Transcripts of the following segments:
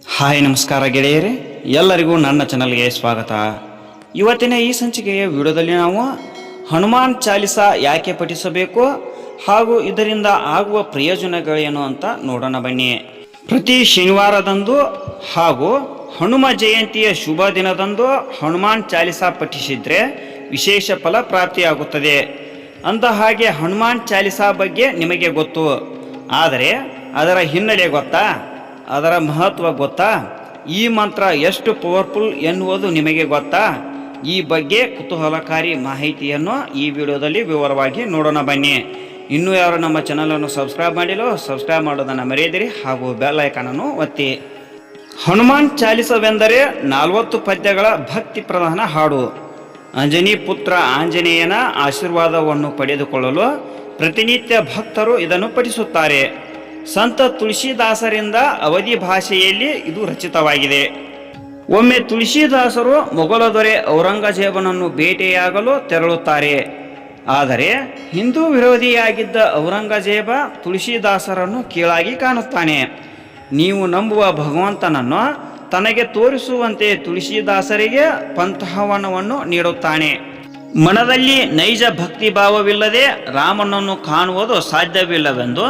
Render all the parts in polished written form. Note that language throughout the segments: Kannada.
ಹಾಯ್ ನಮಸ್ಕಾರ ಗೆಳೆಯರೇ, ಎಲ್ಲರಿಗೂ ನನ್ನ ಚಾನಲ್ಗೆ ಸ್ವಾಗತ. ಇವತ್ತಿನ ಈ ಸಂಚಿಕೆಯ ವಿಡಿಯೋದಲ್ಲಿ ನಾವು ಹನುಮಾನ್ ಚಾಲಿಸ ಯಾಕೆ ಪಠಿಸಬೇಕು ಹಾಗೂ ಇದರಿಂದ ಆಗುವ ಪ್ರಯೋಜನಗಳೇನು ಅಂತ ನೋಡೋಣ ಬನ್ನಿ. ಪ್ರತಿ ಶನಿವಾರದಂದು ಹಾಗೂ ಹನುಮ ಜಯಂತಿಯ ಶುಭ ದಿನದಂದು ಹನುಮಾನ್ ಚಾಲಿಸ ಪಠಿಸಿದ್ರೆ ವಿಶೇಷ ಫಲ ಪ್ರಾಪ್ತಿಯಾಗುತ್ತದೆ. ಅಂದ ಹಾಗೆ ಹನುಮಾನ್ ಚಾಲಿಸ ಬಗ್ಗೆ ನಿಮಗೆ ಗೊತ್ತು, ಆದರೆ ಅದರ ಹಿನ್ನೆಲೆ ಗೊತ್ತಾ? ಅದರ ಮಹತ್ವ ಗೊತ್ತಾ? ಈ ಮಂತ್ರ ಎಷ್ಟು ಪವರ್ಫುಲ್ ಎನ್ನುವುದು ನಿಮಗೆ ಗೊತ್ತಾ? ಈ ಬಗ್ಗೆ ಕುತೂಹಲಕಾರಿ ಮಾಹಿತಿಯನ್ನು ಈ ವಿಡಿಯೋದಲ್ಲಿ ವಿವರವಾಗಿ ನೋಡೋಣ ಬನ್ನಿ. ಇನ್ನೂ ಯಾರು ನಮ್ಮ ಚಾನಲನ್ನು ಸಬ್ಸ್ಕ್ರೈಬ್ ಮಾಡಿಲ್ಲೋ ಸಬ್ಸ್ಕ್ರೈಬ್ ಮಾಡೋದನ್ನು ಮರೆಯದಿರಿ ಹಾಗೂ ಬೆಲ್ ಐಕಾನನ್ನು ಒತ್ತಿ. ಹನುಮಾನ್ ಚಾಲಿಸವೆಂದರೆ 40 ಪದ್ಯಗಳ ಭಕ್ತಿ ಪ್ರಧಾನ ಹಾಡು. ಅಂಜನಿ ಪುತ್ರ ಆಂಜನೇಯನ ಆಶೀರ್ವಾದವನ್ನು ಪಡೆದುಕೊಳ್ಳಲು ಪ್ರತಿನಿತ್ಯ ಭಕ್ತರು ಇದನ್ನು ಪಠಿಸುತ್ತಾರೆ. ಸಂತ ತುಳಸಿದಾಸರಿಂದ ಅವಧಿ ಭಾಷೆಯಲ್ಲಿ ಇದು ರಚಿತವಾಗಿದೆ. ಒಮ್ಮೆ ತುಳಸಿದಾಸರು ಮೊಘಲ ದೊರೆ ಔರಂಗಜೇಬನನ್ನು ಭೇಟಿಯಾಗಲು ತೆರಳುತ್ತಾರೆ. ಆದರೆ ಹಿಂದೂ ವಿರೋಧಿಯಾಗಿದ್ದ ಔರಂಗಜೇಬ ತುಳಸಿದಾಸರನ್ನು ಕೀಳಾಗಿ ಕಾಣುತ್ತಾನೆ. ನೀವು ನಂಬುವ ಭಗವಂತನನ್ನು ತನಗೆ ತೋರಿಸುವಂತೆ ತುಳಸಿದಾಸರಿಗೆ ಪಂಥವನವನ್ನು ನೀಡುತ್ತಾನೆ. ಮನದಲ್ಲಿ ನೈಜ ಭಕ್ತಿ ಭಾವವಿಲ್ಲದೆ ರಾಮನನ್ನು ಕಾಣುವುದು ಸಾಧ್ಯವಿಲ್ಲವೆಂದು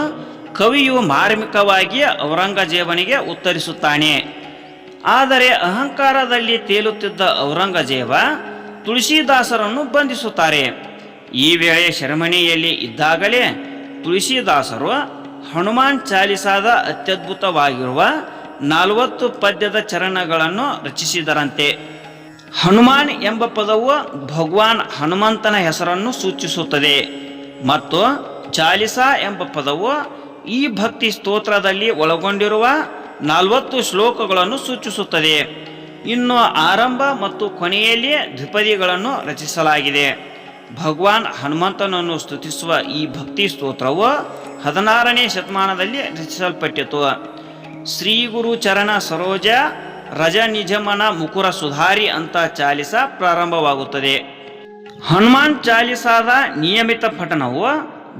ಕವಿಯು ಮಾರ್ಮಿಕವಾಗಿ ಔರಂಗಜೇಬನಿಗೆ ಉತ್ತರಿಸುತ್ತಾನೆ. ಆದರೆ ಅಹಂಕಾರದಲ್ಲಿ ತೇಲುತ್ತಿದ್ದ ಔರಂಗಜೇಬ ತುಳಸಿದಾಸರನ್ನು ಬಂಧಿಸುತ್ತಾರೆ. ಈ ವೇಳೆ ಶರಮನೆಯಲ್ಲಿ ಇದ್ದಾಗಲೇ ತುಳಸಿದಾಸರು ಹನುಮಾನ್ ಚಾಲಿಸಾದ ಅತ್ಯದ್ಭುತವಾಗಿರುವ 40 ಪದ್ಯದ ಚರಣಗಳನ್ನು ರಚಿಸಿದರಂತೆ. ಹನುಮಾನ್ ಎಂಬ ಪದವು ಭಗವಾನ್ ಹನುಮಂತನ ಹೆಸರನ್ನು ಸೂಚಿಸುತ್ತದೆ ಮತ್ತು ಚಾಲಿಸಾ ಎಂಬ ಪದವು ಈ ಭಕ್ತಿ ಸ್ತೋತ್ರದಲ್ಲಿ ಒಳಗೊಂಡಿರುವ 40 ಶ್ಲೋಕಗಳನ್ನು ಸೂಚಿಸುತ್ತದೆ. ಇನ್ನು ಆರಂಭ ಮತ್ತು ಕೊನೆಯಲ್ಲಿ ದ್ವಿಪದಿಗಳನ್ನು ರಚಿಸಲಾಗಿದೆ. ಭಗವಾನ್ ಹನುಮಂತನನ್ನು ಸ್ತುತಿಸುವ ಈ ಭಕ್ತಿ ಸ್ತೋತ್ರವು 16ನೇ ಶತಮಾನದಲ್ಲಿ ರಚಿಸಲ್ಪಟ್ಟಿತು. ಶ್ರೀ ಗುರು ಚರಣ ಸರೋಜ ರಜ ನಿಜಮನ ಮುಕುರ ಸುಧಾರಿ ಅಂತ ಚಾಲಿಸ ಪ್ರಾರಂಭವಾಗುತ್ತದೆ. ಹನುಮಾನ್ ಚಾಲಿಸಾದ ನಿಯಮಿತ ಪಠಣವು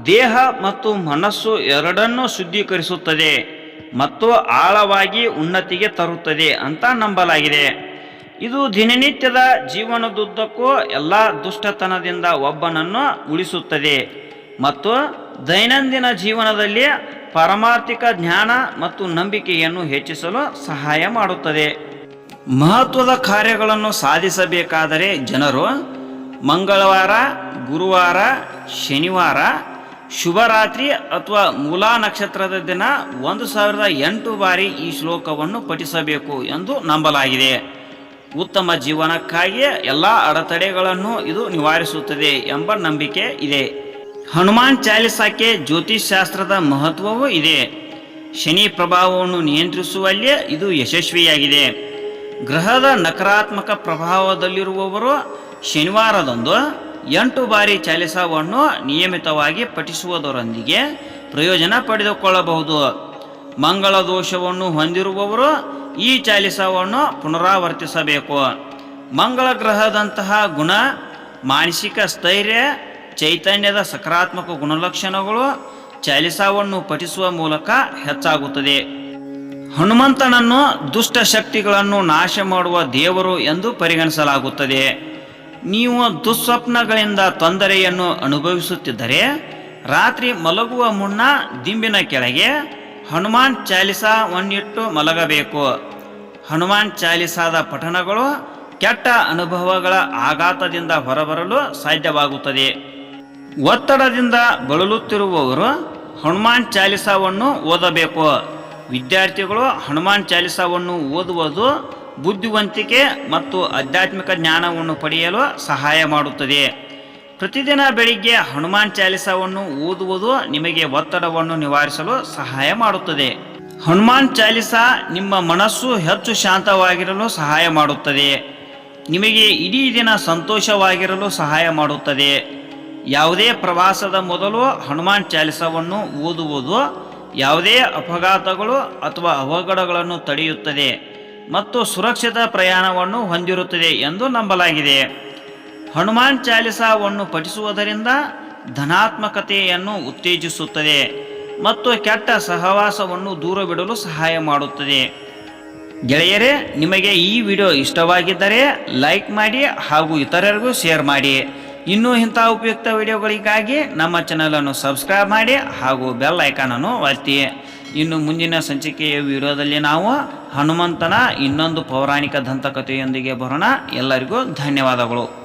ದೇಹ ಮತ್ತು ಮನಸ್ಸು ಎರಡನ್ನೂ ಶುದ್ಧೀಕರಿಸುತ್ತದೆ ಮತ್ತು ಆಳವಾಗಿ ಉನ್ನತಿಗೆ ತರುತ್ತದೆ ಅಂತ ನಂಬಲಾಗಿದೆ. ಇದು ದಿನನಿತ್ಯದ ಜೀವನದುದ್ದಕ್ಕೂ ಎಲ್ಲ ದುಷ್ಟತನದಿಂದ ಒಬ್ಬನನ್ನು ಉಳಿಸುತ್ತದೆ ಮತ್ತು ದೈನಂದಿನ ಜೀವನದಲ್ಲಿ ಪಾರಮಾರ್ಥಿಕ ಜ್ಞಾನ ಮತ್ತು ನಂಬಿಕೆಯನ್ನು ಹೆಚ್ಚಿಸಲು ಸಹಾಯ ಮಾಡುತ್ತದೆ. ಮಹತ್ವದ ಕಾರ್ಯಗಳನ್ನು ಸಾಧಿಸಬೇಕಾದರೆ ಜನರು ಮಂಗಳವಾರ, ಗುರುವಾರ, ಶನಿವಾರ, ಶುಭರಾತ್ರಿ ಅಥವಾ ಮೂಲಾ ನಕ್ಷತ್ರದ ದಿನ 1008 ಬಾರಿ ಈ ಶ್ಲೋಕವನ್ನು ಪಠಿಸಬೇಕು ಎಂದು ನಂಬಲಾಗಿದೆ. ಉತ್ತಮ ಜೀವನಕ್ಕಾಗಿ ಎಲ್ಲ ಅಡೆತಡೆಗಳನ್ನು ಇದು ನಿವಾರಿಸುತ್ತದೆ ಎಂಬ ನಂಬಿಕೆ ಇದೆ. ಹನುಮಾನ್ ಚಾಲಿಸಕ್ಕೆ ಜ್ಯೋತಿಷ್ಶಾಸ್ತ್ರದ ಮಹತ್ವವೂ ಇದೆ. ಶನಿ ಪ್ರಭಾವವನ್ನು ನಿಯಂತ್ರಿಸುವಲ್ಲಿ ಇದು ಯಶಸ್ವಿಯಾಗಿದೆ. ಗ್ರಹದ ನಕಾರಾತ್ಮಕ ಪ್ರಭಾವದಲ್ಲಿರುವವರು ಶನಿವಾರದಂದು 8 ಬಾರಿ ಚಾಲಿಸವನ್ನು ನಿಯಮಿತವಾಗಿ ಪಠಿಸುವುದರೊಂದಿಗೆ ಪ್ರಯೋಜನ ಪಡೆದುಕೊಳ್ಳಬಹುದು. ಮಂಗಳ ದೋಷವನ್ನು ಹೊಂದಿರುವವರು ಈ ಚಾಲಿಸವನ್ನು ಪುನರಾವರ್ತಿಸಬೇಕು. ಮಂಗಳ ಗ್ರಹದಂತಹ ಗುಣ, ಮಾನಸಿಕ ಸ್ಥೈರ್ಯ, ಚೈತನ್ಯದ ಸಕಾರಾತ್ಮಕ ಗುಣಲಕ್ಷಣಗಳು ಚಾಲಿಸವನ್ನು ಪಠಿಸುವ ಮೂಲಕ ಹೆಚ್ಚಾಗುತ್ತದೆ. ಹನುಮಂತನನ್ನು ದುಷ್ಟ ಶಕ್ತಿಗಳನ್ನು ನಾಶ ಮಾಡುವ ದೇವರು ಎಂದು ಪರಿಗಣಿಸಲಾಗುತ್ತದೆ. ನೀವು ದುಸ್ವಪ್ನಗಳಿಂದ ತೊಂದರೆಯನ್ನು ಅನುಭವಿಸುತ್ತಿದ್ದರೆ ರಾತ್ರಿ ಮಲಗುವ ಮುನ್ನ ದಿಂಬಿನ ಕೆಳಗೆ ಹನುಮಾನ್ ಚಾಲಿಸವನ್ನಿಟ್ಟು ಮಲಗಬೇಕು. ಹನುಮಾನ್ ಚಾಲಿಸಾದ ಪಠಣಗಳು ಕೆಟ್ಟ ಅನುಭವಗಳ ಆಘಾತದಿಂದ ಹೊರಬರಲು ಸಾಧ್ಯವಾಗುತ್ತದೆ. ಒತ್ತಡದಿಂದ ಬಳಲುತ್ತಿರುವವರು ಹನುಮಾನ್ ಚಾಲಿಸವನ್ನು ಓದಬೇಕು. ವಿದ್ಯಾರ್ಥಿಗಳು ಹನುಮಾನ್ ಚಾಲಿಸವನ್ನು ಓದುವುದು ಬುದ್ಧಿವಂತಿಕೆ ಮತ್ತು ಆಧ್ಯಾತ್ಮಿಕ ಜ್ಞಾನವನ್ನು ಪಡೆಯಲು ಸಹಾಯ ಮಾಡುತ್ತದೆ. ಪ್ರತಿದಿನ ಬೆಳಿಗ್ಗೆ ಹನುಮಾನ್ ಚಾಲಿಸವನ್ನು ಓದುವುದು ನಿಮಗೆ ಒತ್ತಡವನ್ನು ನಿವಾರಿಸಲು ಸಹಾಯ ಮಾಡುತ್ತದೆ. ಹನುಮಾನ್ ಚಾಲಿಸ ನಿಮ್ಮ ಮನಸ್ಸು ಹೆಚ್ಚು ಶಾಂತವಾಗಿರಲು ಸಹಾಯ ಮಾಡುತ್ತದೆ. ನಿಮಗೆ ಇಡೀ ದಿನ ಸಂತೋಷವಾಗಿರಲು ಸಹಾಯ ಮಾಡುತ್ತದೆ. ಯಾವುದೇ ಪ್ರವಾಸದ ಮೊದಲು ಹನುಮಾನ್ ಚಾಲಿಸವನ್ನು ಓದುವುದು ಯಾವುದೇ ಅಪಘಾತಗಳು ಅಥವಾ ಅವಘಡಗಳನ್ನು ತಡೆಯುತ್ತದೆ ಮತ್ತು ಸುರಕ್ಷಿತ ಪ್ರಯಾಣವನ್ನು ಹೊಂದಿರುತ್ತದೆ ಎಂದು ನಂಬಲಾಗಿದೆ. ಹನುಮಾನ್ ಚಾಲಿಸವನ್ನು ಪಠಿಸುವುದರಿಂದ ಧನಾತ್ಮಕತೆಯನ್ನು ಉತ್ತೇಜಿಸುತ್ತದೆ ಮತ್ತು ಕೆಟ್ಟ ಸಹವಾಸವನ್ನು ದೂರವಿಡಲು ಸಹಾಯ ಮಾಡುತ್ತದೆ. ಗೆಳೆಯರೇ, ನಿಮಗೆ ಈ ವಿಡಿಯೋ ಇಷ್ಟವಾಗಿದ್ದರೆ ಲೈಕ್ ಮಾಡಿ ಹಾಗೂ ಇತರರಿಗೂ ಶೇರ್ ಮಾಡಿ. ಇನ್ನೂ ಇಂಥ ಉಪಯುಕ್ತ ವಿಡಿಯೋಗಳಿಗಾಗಿ ನಮ್ಮ ಚಾನಲನ್ನು ಸಬ್ಸ್ಕ್ರೈಬ್ ಮಾಡಿ ಹಾಗೂ ಬೆಲ್ ಐಕಾನನ್ನು ಒತ್ತಿ. ಇನ್ನು ಮುಂದಿನ ಸಂಚಿಕೆಯ ವಿಡಿಯೋದಲ್ಲಿ ನಾವು ಹನುಮಂತನ ಇನ್ನೊಂದು ಪೌರಾಣಿಕ ದಂತಕಥೆಯೊಂದಿಗೆ ಬರೋಣ. ಎಲ್ಲರಿಗೂ ಧನ್ಯವಾದಗಳು.